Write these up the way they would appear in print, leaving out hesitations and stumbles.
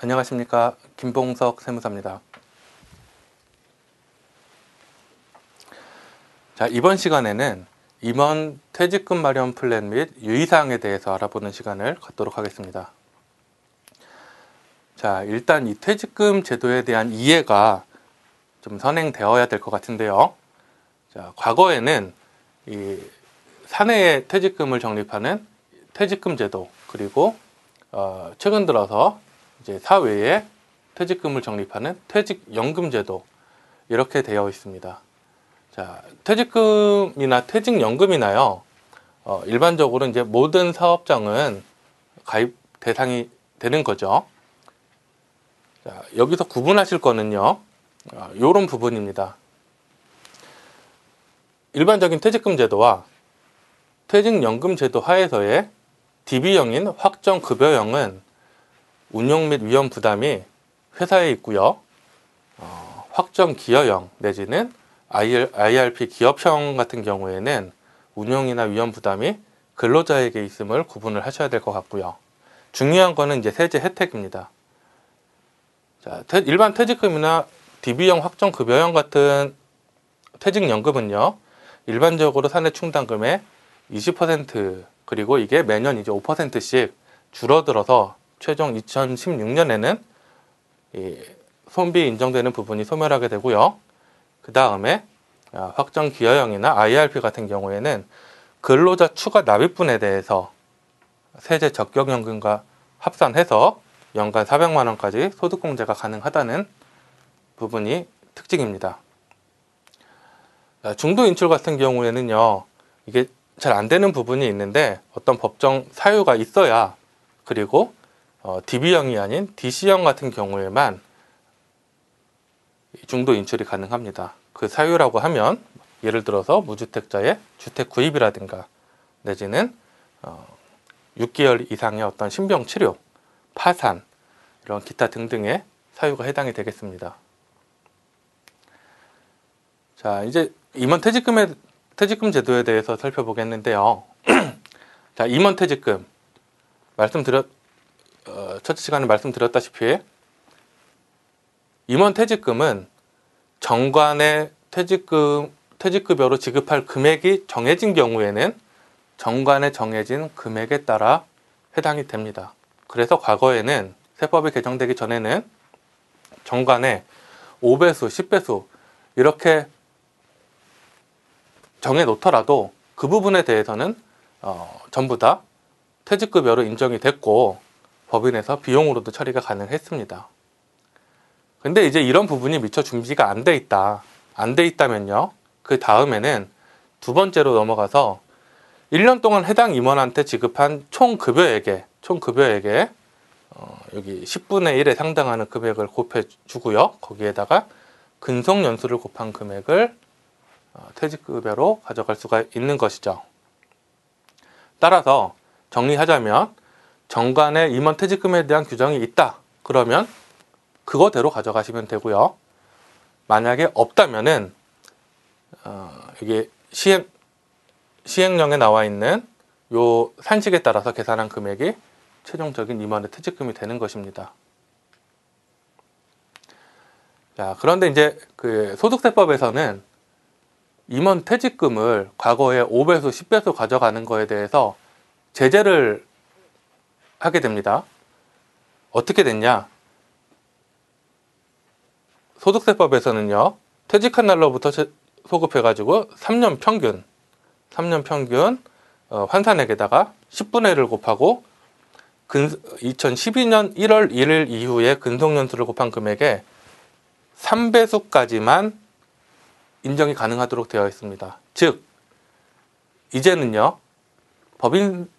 안녕하십니까, 김봉석 세무사입니다. 자, 이번 시간에는 임원 퇴직금 마련 플랜 및 유의사항에 대해서 알아보는 시간을 갖도록 하겠습니다. 자, 일단 이 퇴직금 제도에 대한 이해가 좀 선행되어야 될 것 같은데요. 자, 과거에는 이 사내에 퇴직금을 적립하는 퇴직금 제도, 그리고 최근 들어서 이제 사외에 퇴직금을 적립하는 퇴직연금 제도, 이렇게 되어 있습니다. 자, 퇴직금이나 퇴직연금이나요, 일반적으로 이제 모든 사업장은 가입 대상이 되는 거죠. 자, 여기서 구분하실 거는요, 요런 부분입니다. 일반적인 퇴직금 제도와 퇴직연금 제도 하에서의 DB형인 확정급여형은 운용 및 위험 부담이 회사에 있고요. 확정기여형 내지는 IRP 기업형 같은 경우에는 운용이나 위험 부담이 근로자에게 있음을 구분을 하셔야 될 것 같고요. 중요한 거는 이제 세제 혜택입니다. 자, 일반 퇴직금이나 DB형 확정급여형 같은 퇴직연금은요, 일반적으로 사내 충당금의 20% 그리고 이게 매년 이제 5%씩 줄어들어서 최종 2016년에는 손비 인정되는 부분이 소멸하게 되고요. 그 다음에 확정기여형이나 IRP 같은 경우에는 근로자 추가 납입분에 대해서 세제 적격연금과 합산해서 연간 400만 원까지 소득공제가 가능하다는 부분이 특징입니다. 중도 인출 같은 경우에는요, 이게 잘 안 되는 부분이 있는데 어떤 법정 사유가 있어야, 그리고 DB형이 아닌 DC형 같은 경우에만 중도 인출이 가능합니다. 그 사유라고 하면 예를 들어서 무주택자의 주택 구입이라든가 내지는 6개월 이상의 어떤 신병치료, 파산, 이런 기타 등등의 사유가 해당이 되겠습니다. 자, 이제 임원 퇴직금 제도에 대해서 살펴보겠는데요. 자, 임원 퇴직금 첫 시간에 말씀드렸다시피 임원 퇴직금은 정관의 퇴직급여로 지급할 금액이 정해진 경우에는 정관에 정해진 금액에 따라 해당이 됩니다. 그래서 과거에는 세법이 개정되기 전에는 정관에 5배수, 10배수 이렇게 정해 놓더라도 그 부분에 대해서는 전부 다 퇴직급여로 인정이 됐고 법인에서 비용으로도 처리가 가능했습니다. 근데 이제 이런 부분이 미처 준비가 안 돼 있다면요, 그 다음에는 두 번째로 넘어가서 1년 동안 해당 임원한테 지급한 총 급여액에 여기 10분의 1에 상당하는 금액을 곱해 주고요, 거기에다가 근속연수를 곱한 금액을 퇴직급여로 가져갈 수가 있는 것이죠. 따라서 정리하자면 정관에 임원 퇴직금에 대한 규정이 있다 그러면 그거대로 가져가시면 되고요. 만약에 없다면은 이게 시행령에 나와 있는 요 산식에 따라서 계산한 금액이 최종적인 임원의 퇴직금이 되는 것입니다. 자, 그런데 이제 그 소득세법에서는 임원 퇴직금을 과거에 5배수, 10배수 가져가는 거에 대해서 제재를 하게 됩니다. 어떻게 됐냐? 소득세법에서는요, 퇴직한 날로부터 소급해가지고 3년 평균 환산액에다가 10분의 1을 곱하고 2012년 1월 1일 이후에 근속연수를 곱한 금액에 3배수까지만 인정이 가능하도록 되어 있습니다. 즉, 이제는요, 법인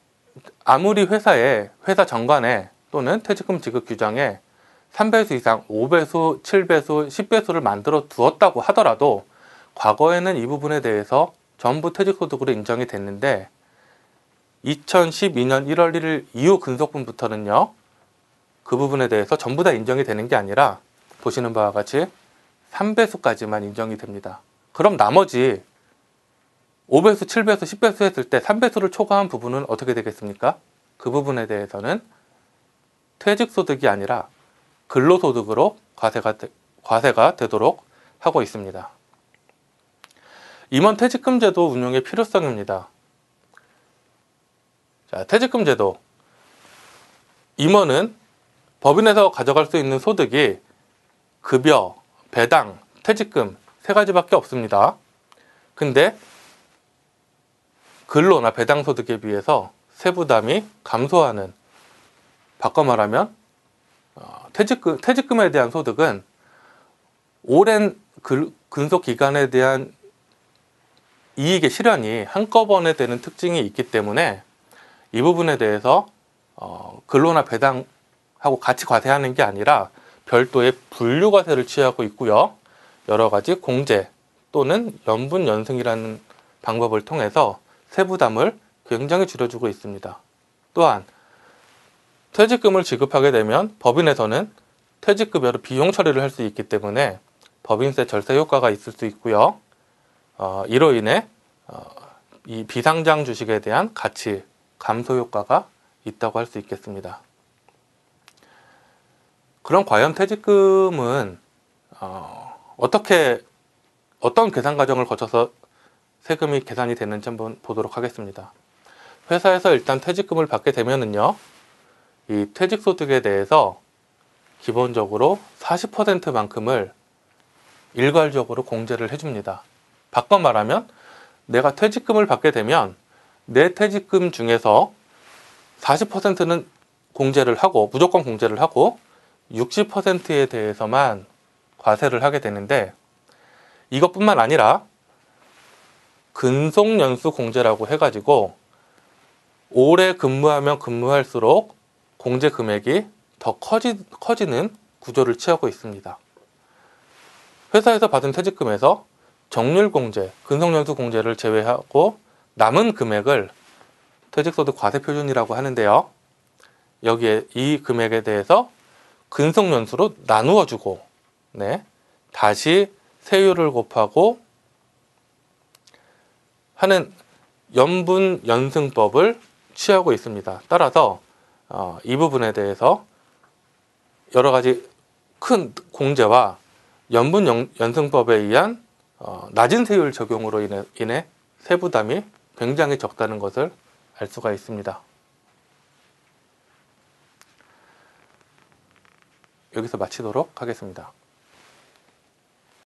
아무리 회사 정관에 또는 퇴직금 지급 규정에 3배수 이상, 5배수, 7배수, 10배수를 만들어 두었다고 하더라도 과거에는 이 부분에 대해서 전부 퇴직소득으로 인정이 됐는데 2012년 1월 1일 이후 근속분부터는요, 그 부분에 대해서 전부 다 인정이 되는 게 아니라 보시는 바와 같이 3배수까지만 인정이 됩니다. 그럼 나머지 5배수, 7배수, 10배수 했을 때 3배수를 초과한 부분은 어떻게 되겠습니까? 그 부분에 대해서는 퇴직소득이 아니라 근로소득으로 과세가 되도록 하고 있습니다. 임원 퇴직금 제도 운용의 필요성입니다. 자, 퇴직금 제도. 임원은 법인에서 가져갈 수 있는 소득이 급여, 배당, 퇴직금 3가지밖에 없습니다. 근데 근로나 배당 소득에 비해서 세부담이 감소하는, 바꿔 말하면 퇴직금에 대한 소득은 오랜 근속 기간에 대한 이익의 실현이 한꺼번에 되는 특징이 있기 때문에 이 부분에 대해서 근로나 배당하고 같이 과세하는 게 아니라 별도의 분류과세를 취하고 있고요. 여러 가지 공제 또는 연분연승이라는 방법을 통해서 세부담을 굉장히 줄여주고 있습니다. 또한 퇴직금을 지급하게 되면 법인에서는 퇴직급여로 비용 처리를 할 수 있기 때문에 법인세 절세 효과가 있을 수 있고요. 이로 인해 이 비상장 주식에 대한 가치 감소 효과가 있다고 할 수 있겠습니다. 그럼 과연 퇴직금은 어떤 계산 과정을 거쳐서 세금이 계산이 되는지 한번 보도록 하겠습니다. 회사에서 일단 퇴직금을 받게 되면은요, 이 퇴직소득에 대해서 기본적으로 40%만큼을 일괄적으로 공제를 해줍니다. 바꿔 말하면 내가 퇴직금을 받게 되면 내 퇴직금 중에서 40%는 공제를 하고, 무조건 공제를 하고 60%에 대해서만 과세를 하게 되는데, 이것뿐만 아니라 근속연수 공제라고 해가지고 오래 근무하면 근무할수록 공제 금액이 더 커지는 구조를 취하고 있습니다. 회사에서 받은 퇴직금에서 정률공제, 근속연수 공제를 제외하고 남은 금액을 퇴직소득 과세표준이라고 하는데요. 여기에 이 금액에 대해서 근속연수로 나누어주고, 다시 세율을 곱하고 하는 연분연승법을 취하고 있습니다. 따라서 이 부분에 대해서 여러 가지 큰 공제와 연분연승법에 의한 낮은 세율 적용으로 인해 세부담이 굉장히 적다는 것을 알 수가 있습니다. 여기서 마치도록 하겠습니다.